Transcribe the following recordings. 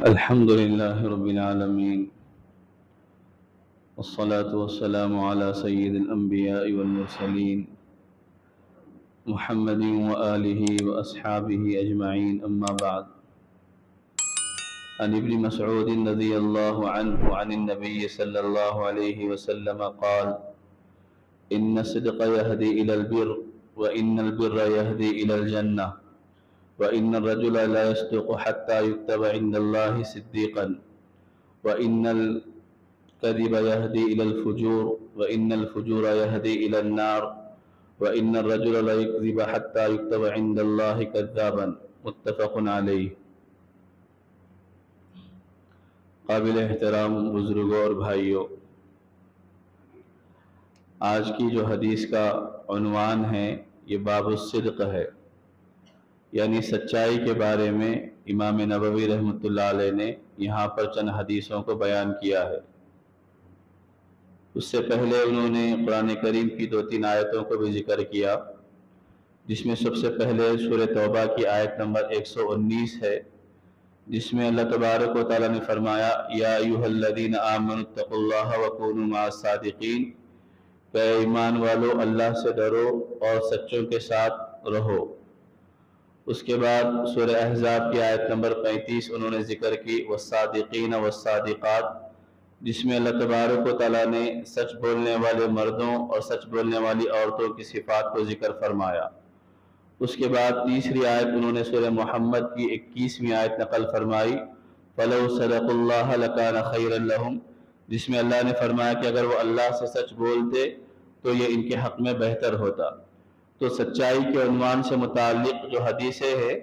الحمد لله رب العالمين والصلاة والسلام على سيد الأنبياء والمرسلين محمد وآله وأصحابه أجمعين، أما بعد. عن ابن مسعود رضي الله عنه عن النبي صلى الله عليه وسلم قال: إن الصدق يهدي إلى البر، وإن البر يهدي إلى الجنة، وإن الرجل لا يصدق حتى يكتب عند الله صديقا، وإن الكذب يهدي إلى الفجور، وإن الفجور يهدي إلى النار، وإن الرجل لا يكذب حتى يكتب عند الله كذابا. متفق علیہ. قابل احترام بزرگوں اور بھائیوں، آج کی جو حدیث کا عنوان ہے یہ باب الصدق ہے، یعنی سچائی کے بارے میں امام نبوی رحمۃ اللہ علیہ نے یہاں پر چند حدیثوں کو بیان کیا ہے. اس سے پہلے انہوں نے قرآن کریم کی 2-3 آیتوں کو بھی ذکر کیا، جس میں سب سے پہلے سورہ توبہ کی آیت نمبر 119 ہے، جس میں اللہ تبارک و تعالیٰ نے فرمایا: یا ایھا الذین آمنوا اتقوا اللہ وکونوا مع الصادقین، کہ ایمان والو اللہ سے ڈرو اور سچوں کے ساتھ رہو. اس کے بعد سورہ احزاب کی آیت نمبر 35 انہوں نے ذکر کی والصادقین والصادقات، جس میں اللہ تبارک و تعالیٰ نے سچ بولنے والے مردوں اور سچ بولنے والی عورتوں کی صفات کو ذکر فرمایا. اس کے بعد تیسری آیت انہوں نے سورہ محمد کی 21ویں آیت نقل فرمائی: فَلَوْ صَدَقُوا اللَّهَ لَكَانَ خَيْرًا لَهُمْ، جس میں اللہ نے فرمایا کہ اگر وہ اللہ سے سچ بولتے تو یہ ان کے حق میں بہتر ہوتا. تو سچائی کے عنوان سے متعلق جو حدیثیں ہیں،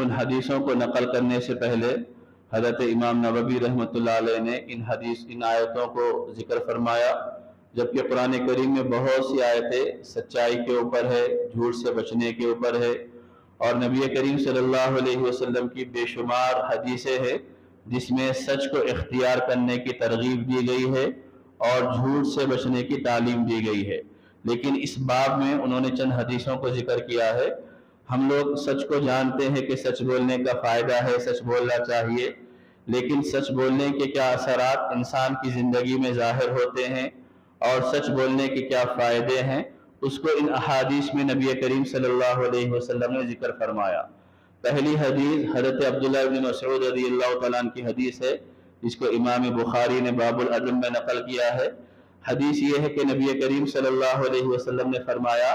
ان حدیثوں کو نقل کرنے سے پہلے حضرت امام نبوی رحمۃ اللہ علیہ نے ان آیتوں کو ذکر فرمایا، جبکہ قرآن کریم میں بہت سی آیتیں سچائی کے اوپر ہے، جھوٹ سے بچنے کے اوپر ہے، اور نبی کریم صلی اللہ علیہ وسلم کی بے شمار حدیثیں ہیں جس میں سچ کو اختیار کرنے کی ترغیب دی گئی ہے اور جھوٹ سے بچنے کی تعلیم دی گئی ہے. لیکن اس باب میں انہوں نے چند حدیثوں کو ذکر کیا ہے. ہم لوگ سچ کو جانتے ہیں کہ سچ بولنے کا فائدہ ہے، سچ بولنا چاہیے، لیکن سچ بولنے کے کیا اثرات انسان کی زندگی میں ظاہر ہوتے ہیں اور سچ بولنے کے کیا فائدے ہیں، اس کو ان احادیث میں نبی کریم صلی اللہ علیہ وسلم نے ذکر فرمایا. پہلی حدیث حضرت عبداللہ بن مسعود رضی اللہ تعالیٰ عنہ کی حدیث ہے، جس کو امام بخاری نے باب العدل میں نقل کیا ہے. حدیث یہ ہے کہ نبی کریم صلی اللہ علیہ وسلم نے فرمایا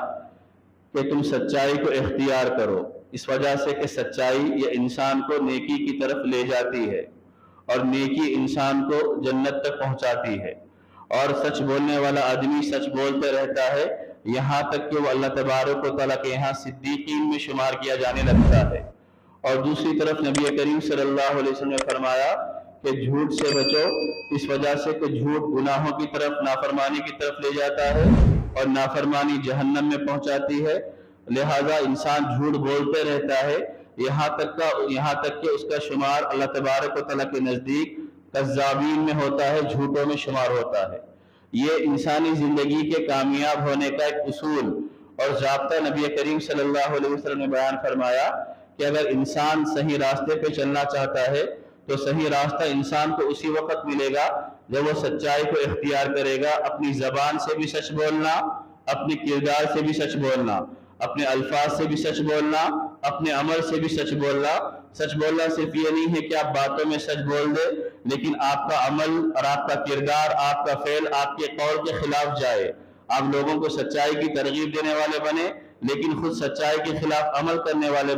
کہ تم سچائی کو اختیار کرو، اس وجہ سے کہ سچائی یہ انسان کو نیکی کی طرف لے جاتی ہے اور نیکی انسان کو جنت تک پہنچاتی ہے. اور سچ بولنے والا آدمی سچ بولتے رہتا ہے یہاں تک کہ وہ اللہ تبارک و تعالیٰ کے یہاں صدیقین میں شمار کیا جانے لگتا ہے. اور دوسری طرف نبی کریم صلی اللہ علیہ وسلم نے فرمایا کہ جھوٹ سے بچو، اس وجہ سے کہ جھوٹ گناہوں کی طرف، نافرمانی کی طرف لے جاتا ہے اور نافرمانی جہنم میں پہنچاتی ہے. لہذا انسان جھوٹ بولتے رہتا ہے یہاں تک کہ اس کا شمار اللہ تبارک و تعالیٰ کے نزدیک کذابین میں ہوتا ہے، جھوٹوں میں شمار ہوتا ہے. یہ انسانی زندگی کے کامیاب ہونے کا ایک اصول اور ضابطہ نبی کریم صلی اللہ علیہ وسلم نے بیان فرمایا کہ اگر انسان صحیح راستے پہ چلنا چاہتا ہے تو صحیح راستہ انسان کو اسی وقت ملے گا جب وہ سچائی کو اختیار کرے گا. اپنی زبان سے بھی سچ بولنا، اپنے کردار سے بھی سچ بولنا، اپنے الفاظ سے بھی سچ بولنا، اپنے عمل سے بھی سچ بولنا. سچ بولنا صرف یہ نہیں ہے کہ آپ باتوں میں سچ بول دیں، لیکن آپ کا عمل اور آپ کا کردار، آپ کا فعل آپ کے قول کے خلاف جائے. آپ لوگوں کو سچائی کی ترغیب دینے والے بنے لیکن خود سچائی کے خلاف عمل کرنے والے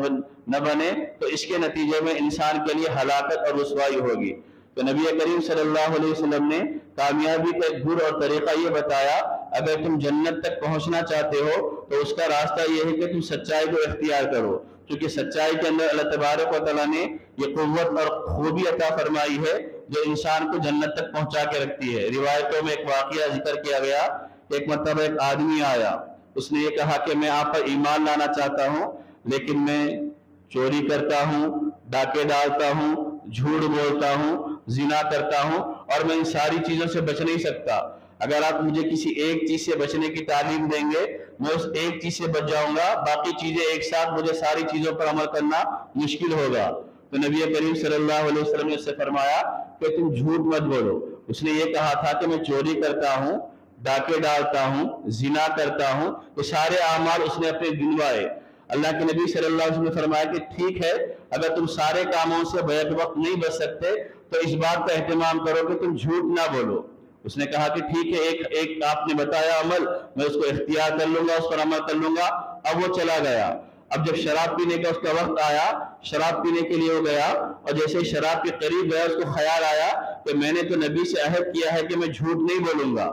نہ بنے، تو اس کے نتیجے میں انسان کے لیے ہلاکت اور رسوائی ہوگی. تو نبی کریم صلی اللہ علیہ وسلم نے کامیابی کا ایک گر اور طریقہ یہ بتایا: اگر تم جنت تک پہنچنا چاہتے ہو تو اس کا راستہ یہ ہے کہ تم سچائی کو اختیار کرو، کیونکہ سچائی کے اندر اللہ تبارک و تعالیٰ نے یہ قوت اور خوبی عطا فرمائی ہے جو انسان کو جنت تک پہنچا کے رکھتی ہے. روایتوں میں ایک واقعہ ذکر کیا گیا، ایک مرتبہ ایک آدمی آیا، اس نے یہ کہا کہ میں آپ پر ایمان لانا چاہتا ہوں لیکن میں چوری کرتا ہوں، ڈاکے ڈالتا ہوں، جھوٹ بولتا ہوں، زنا کرتا ہوں اور میں ان ساری چیزوں سے بچ نہیں سکتا. اگر آپ مجھے کسی ایک چیز سے بچنے کی تعلیم دیں گے میں اس ایک چیز سے بچ جاؤں گا، باقی چیزیں ایک ساتھ مجھے ساری چیزوں پر عمل کرنا مشکل ہوگا. تو نبی کریم صلی اللہ علیہ وسلم نے اس سے فرمایا کہ تم جھوٹ مت بولو. اس نے یہ کہا تھا کہ میں چوری کرتا ہوں, ڈاکے ڈالتا ہوں, زنا کرتا ہوں. یہ سارے اعمال اس نے اپنے گنوائے. اللہ کے نبی صلی اللہ علیہ وسلم نے فرمایا کہ ٹھیک ہے, اگر تم سارے کاموں سے بیک وقت نہیں بچ سکتے تو اس بات کا اہتمام کرو کہ تم جھوٹ نہ بولو. اس نے کہا کہ ٹھیک ہے, ایک آپ نے بتایا عمل, میں اس کو اختیار کر لوں گا, اس پر عمل کر لوں گا. اب وہ چلا گیا. اب جب شراب پینے کا اس کا وقت آیا, شراب پینے کے لیے وہ گیا, اور جیسے شراب کے قریب گیا اس کو خیال آیا کہ میں نے تو نبی سے عہد کیا ہے کہ میں جھوٹ نہیں بولوں گا.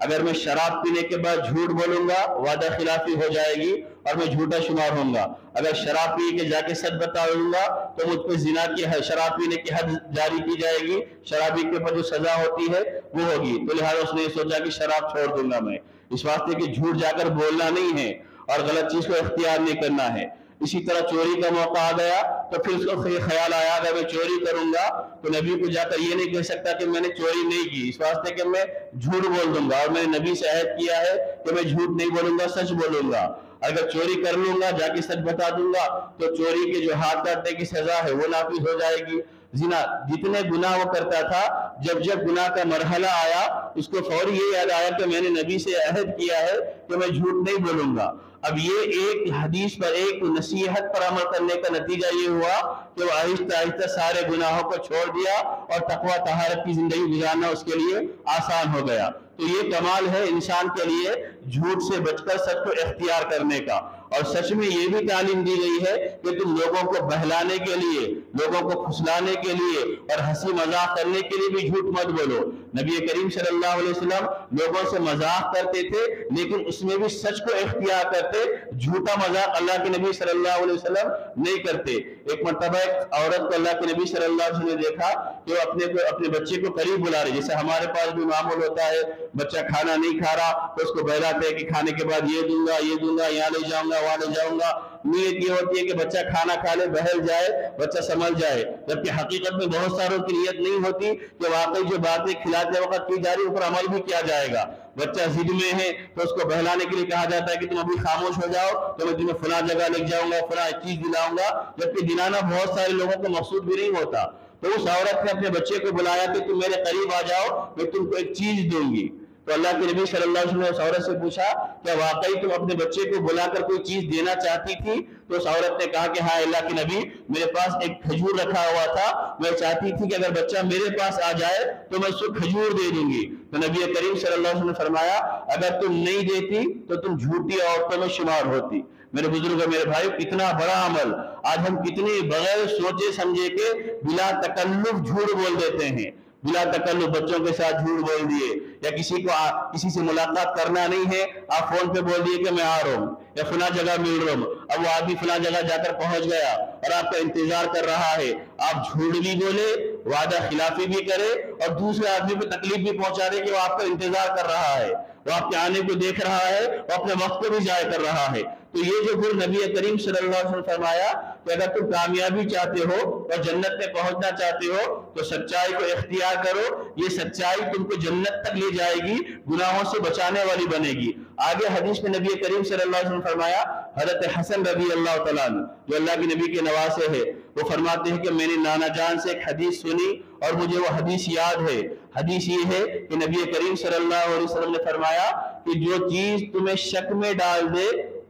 اگر میں شراب پینے کے بعد جھوٹ بولوں گا وعدہ خلافی ہو جائے گی اور میں جھوٹا شمار ہوں گا. اگر شراب پی کے جا کے سچ بتاؤں گا تو مجھ پہ زنا کی شراب پینے کی حد جاری کی جائے گی, شرابی کے اوپر جو سزا ہوتی ہے وہ ہوگی. تو لہٰذا اس نے یہ سوچا کہ شراب چھوڑ دوں گا میں, اس واسطے کہ جھوٹ جا کر بولنا نہیں ہے اور غلط چیز کو اختیار نہیں کرنا ہے. اسی طرح چوری کا موقع آ گیا تو پھر اس کو خیال آیا اگر میں چوری کروں گا تو نبی کو جا کر یہ نہیں کہہ سکتا کہ میں نے چوری نہیں کی, اس واسطے کہ میں جھوٹ بول دوں گا, اور میں نے نبی سے عہد کیا ہے کہ میں جھوٹ نہیں بولوں گا, سچ بولوں گا. اگر چوری کر لوں گا, جا کے سچ بتا دوں گا تو چوری کے جو ہاتھ کاٹنے کی سزا ہے وہ نافذ ہو جائے گی. زنا, جتنے گناہ وہ کرتا تھا, جب گناہ کا مرحلہ آیا اس کو فوری یہ یاد آیا کہ میں نے نبی سے عہد کیا ہے کہ میں جھوٹ نہیں بولوں گا. اب یہ ایک حدیث پر, ایک نصیحت پر عمل کرنے کا نتیجہ یہ ہوا کہ وہ آہستہ آہستہ سارے گناہوں کو چھوڑ دیا اور تقوی طہارت کی زندگی گزارنا اس کے لیے آسان ہو گیا. تو یہ کمال ہے انسان کے لیے جھوٹ سے بچ کر سچ کو اختیار کرنے کا. اور سچ میں یہ بھی تعلیم دی گئی ہے کہ تم لوگوں کو بہلانے کے لیے, لوگوں کو پھسلانے کے لیے اور ہنسی مذاق کرنے کے لیے بھی جھوٹ مت بولو. نبی کریم صلی اللہ علیہ وسلم لوگوں سے مذاق کرتے تھے لیکن اس میں بھی سچ کو اختیار کرتے, جھوٹا مذاق اللہ کے نبی صلی اللہ علیہ وسلم نہیں کرتے. ایک مرتبہ ایک عورت کو اللہ کے نبی صلی اللہ علیہ وسلم نے دیکھا کہ وہ اپنے بچے کو قریب بلا رہی, جیسے ہمارے پاس بھی معمول ہوتا ہے, بچہ کھانا نہیں کھا رہا تو اس کو بہلاتے ہیں کہ کھانے کے بعد یہ دوں گا, یہ دوں گا, یہاں لے جاؤں گا, وہاں لے جاؤں گا. نیت یہ ہوتی ہے کہ بچہ کھانا کھا لے, بہل جائے, بچہ سمجھ جائے, جبکہ حقیقت میں بہت ساروں کی نیت نہیں ہوتی کہ واقعی جو باتیں کھلاتے وقت کی جا رہی اوپر عمل بھی کیا جائے گا. بچہ ضد میں ہے تو اس کو بہلانے کے لیے کہا جاتا ہے کہ تم ابھی خاموش ہو جاؤ تو میں تمہیں فلاں جگہ لے جاؤں گا, فلاں چیز دلاؤں گا, جبکہ دلانا بہت سارے لوگوں کو مقصود بھی نہیں ہوتا. تو اس عورت نے اپنے بچے کو بلایا کہ تم میرے قریب آ جاؤ, میں تم کو ایک چیز دوں گی. تو اللہ کے نبی صلی اللہ علیہ وسلم نے اس عورت سے پوچھا کہ واقعی تم اپنے بچے کو بلا کر کوئی چیز دینا چاہتی تھی؟ تو اس عورت نے کہا کہ ہاں اللہ کے نبی, میرے پاس ایک کھجور رکھا ہوا تھا, میں چاہتی تھی کہ اگر بچہ میرے پاس آ جائے تو میں اس کو کھجور دے دوں گی. تو نبی کریم صلی اللہ علیہ وسلم نے فرمایا اگر تم نہیں دیتی تو تم جھوٹی عورتوں میں شمار ہوتی. میرے بزرگ, میرے بھائی, کتنا بڑا عمل. آج ہم کتنی بغیر سوچے سمجھے کے بلا تکلف جھوٹ بول دیتے ہیں. بلا تکلف بچوں کے ساتھ جھوٹ بول دیے, یا کسی سے ملاقات کرنا نہیں ہے, آپ فون پہ بول دیے کہ میں آ رہا ہوں یا فلاں جگہ مل رہا ہوں. اب وہ آدمی فلاں جگہ جا کر پہنچ گیا اور آپ کا انتظار کر رہا ہے, آپ جھوٹ بھی بولے, وعدہ خلافی بھی کرے اور دوسرے آدمی کو تکلیف بھی پہنچا دے کہ وہ آپ کا انتظار کر رہا ہے, وہ آپ کے آنے کو دیکھ رہا ہے, وہ اپنے وقت کو بھی ضائع کر رہا ہے. تو یہ جو پھر نبی کریم صلی اللہ علیہ وسلم فرمایا کہ اگر تم کامیابی چاہتے ہو اور جنت میں پہنچنا چاہتے ہو تو سچائی کو اختیار کرو. یہ سچائی تم کو جنت تک لے جائے گی, گناہوں سے بچانے والی بنے گی. آگے حدیث میں نبی کریم صلی اللہ علیہ وسلم فرمایا, حضرت حسن رضی اللہ تعالیٰ عنہ جو اللہ کے نبی کے نواسے ہے, وہ فرماتے ہیں کہ میں نے نانا جان سے ایک حدیث سنی اور مجھے وہ حدیث یاد ہے. حدیث یہ ہے کہ نبی کریم صلی اللہ علیہ وسلم نے فرمایا کہ جو چیز تمہیں شک میں ڈال دے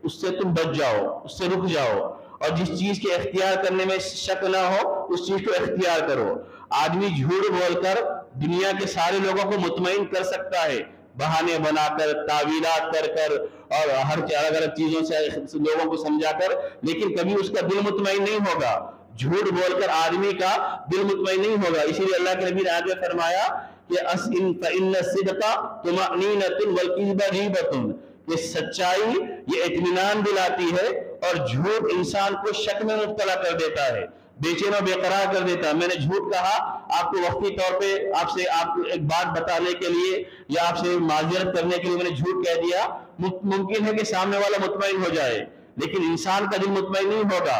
اس سے تم بچ جاؤ, اس سے رک جاؤ, اور جس چیز کے اختیار کرنے میں شک نہ ہو اس چیز کو اختیار کرو. آدمی جھوٹ بول کر دنیا کے سارے لوگوں کو مطمئن کر سکتا ہے, بہانے بنا کر, تعویلات کر کر اور ہر الگ الگ چیزوں سے لوگوں کو سمجھا کر, لیکن کبھی اس کا دل مطمئن نہیں ہوگا. جھوٹ بول کر آدمی کا دل مطمئن نہیں ہوگا. اسی لیے اللہ کے نبی نے آگے فرمایا کہ فَإِنَّ الصِّدْقَ طُمَأْنِينَةٌ وَالْكَذِبَ رِيبَةٌ, یہ سچائی یہ اطمینان دلاتی ہے اور جھوٹ انسان کو شک میں مبتلا کر دیتا ہے, بے چین و بے قرار کر دیتا ہے. میں نے جھوٹ کہا آپ کو وقتی طور پہ, آپ کو ایک بات بتانے کے لیے یا آپ سے معذرت کرنے کے لیے میں نے جھوٹ کہہ دیا, ممکن ہے کہ سامنے والا مطمئن ہو جائے, لیکن انسان کا دل مطمئن نہیں ہوگا.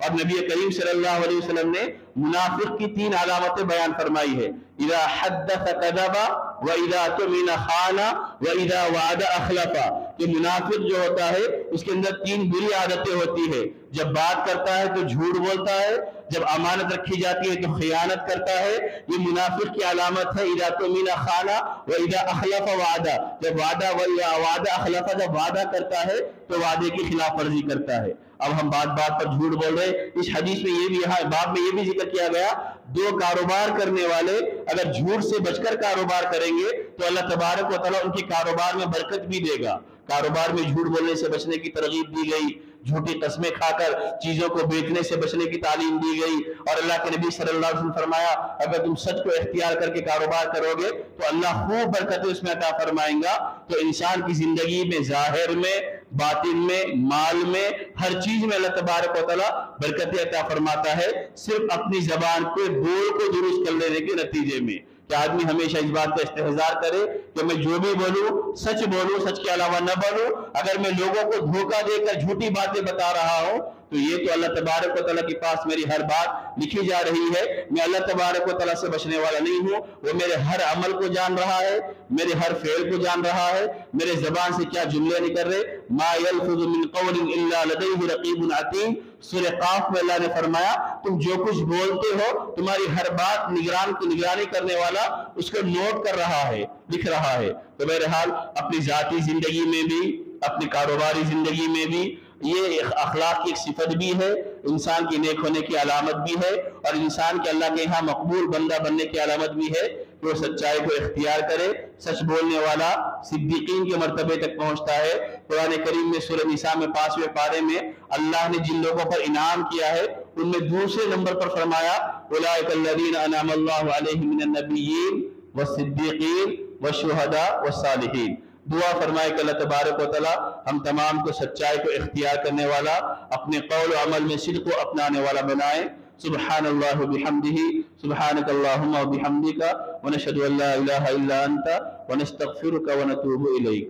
اور نبی کریم صلی اللہ علیہ وسلم نے منافق کی 3 علامتیں بیان فرمائی ہے، اذا حدث کذب واذا اؤتمن خان واذا وعد اخلف، کہ منافق جو ہوتا ہے اس کے اندر 3 بری عادتیں ہوتی ہے، جب بات کرتا ہے تو جھوٹ بولتا ہے، جب امانت رکھی جاتی ہے تو خیانت کرتا ہے۔ یہ منافق کی علامت ہے، اذا اؤتمن خان واذا اخلف وعد، جب وعدہ وعدہ اخلف، جب وعدہ کرتا ہے تو وعدے کی خلاف ورزی کرتا ہے۔ اب ہم بات بات پر جھوٹ بول رہے، اس حدیث میں یہ بھی، یہاں باب میں یہ بھی ذکر کیا گیا، 2 کاروبار کرنے والے اگر جھوٹ سے بچ کر کاروبار کریں گے تو اللہ تبارک و تعالیٰ ان کے کاروبار میں برکت بھی دے گا۔ کاروبار میں جھوٹ بولنے سے بچنے کی ترغیب دی گئی، جھوٹی قسمیں کھا کر چیزوں کو بیچنے سے بچنے کی تعلیم دی گئی، اور اللہ کے نبی صلی اللہ علیہ وسلم فرمایا اگر تم سچ کو اختیار کر کے کاروبار کرو گے تو اللہ خوب برکتیں اس میں عطا فرمائیں گا۔ تو انسان کی زندگی میں ظاہر میں، باطن میں، مال میں، ہر چیز میں اللہ تبارک و تعالیٰ برکتیں عطا فرماتا ہے، صرف اپنی زبان کو، بول کو درست کر لینے کے نتیجے میں۔ کہ آدمی ہمیشہ اس بات کا استحضار کرے کہ میں جو بھی بولوں سچ بولوں، سچ کے علاوہ نہ بولوں۔ اگر میں لوگوں کو دھوکہ دے کر جھوٹی باتیں بتا رہا ہوں تو یہ تو اللہ تبارک و تعالیٰ کے پاس میری ہر بات لکھی جا رہی ہے، میں اللہ تبارک و تعالیٰ سے بچنے والا نہیں ہوں۔ وہ میرے ہر عمل کو جان رہا ہے، میرے ہر فعل کو جان رہا ہے، میرے زبان سے کیا جملے نکل رہے۔ ما یلفظ من قول الا لدیہ رقیب عتید، سورہ قاف میں اللہ نے فرمایا تم جو کچھ بولتے ہو تمہاری ہر بات نگرانی کرنے والا اس کو نوٹ کر رہا ہے، لکھ رہا ہے۔ تو بہرحال اپنی ذاتی زندگی میں بھی، اپنی کاروباری زندگی میں بھی یہ اخلاق کی ایک صفت بھی ہے، انسان کی نیک ہونے کی علامت بھی ہے، اور انسان کے اللہ کے یہاں مقبول بندہ بننے کی علامت بھی ہے کہ وہ سچائی کو اختیار کرے۔ سچ بولنے والا صدیقین کے مرتبے تک پہنچتا ہے۔ قرآن کریم میں سورہ نساء میں 5ویں پارے میں اللہ نے جن لوگوں پر انعام کیا ہے ان میں دوسرے نمبر پر فرمایا اولئک الذین انعم اللہ علیہم من النبیین والصدیقین والشہداء والصالحین۔ دعا فرمائے کہ اللہ تبارک و تعالیٰ ہم تمام کو سچائی کو اختیار کرنے والا، اپنے قول و عمل میں صدق کو اپنانے والا بنائے۔ سبحان اللہ بحمدہ، سبحانک اللہم وبحمدک، ونشہد ان لا الہ الا انت، ونستغفرک ونتوب الیک۔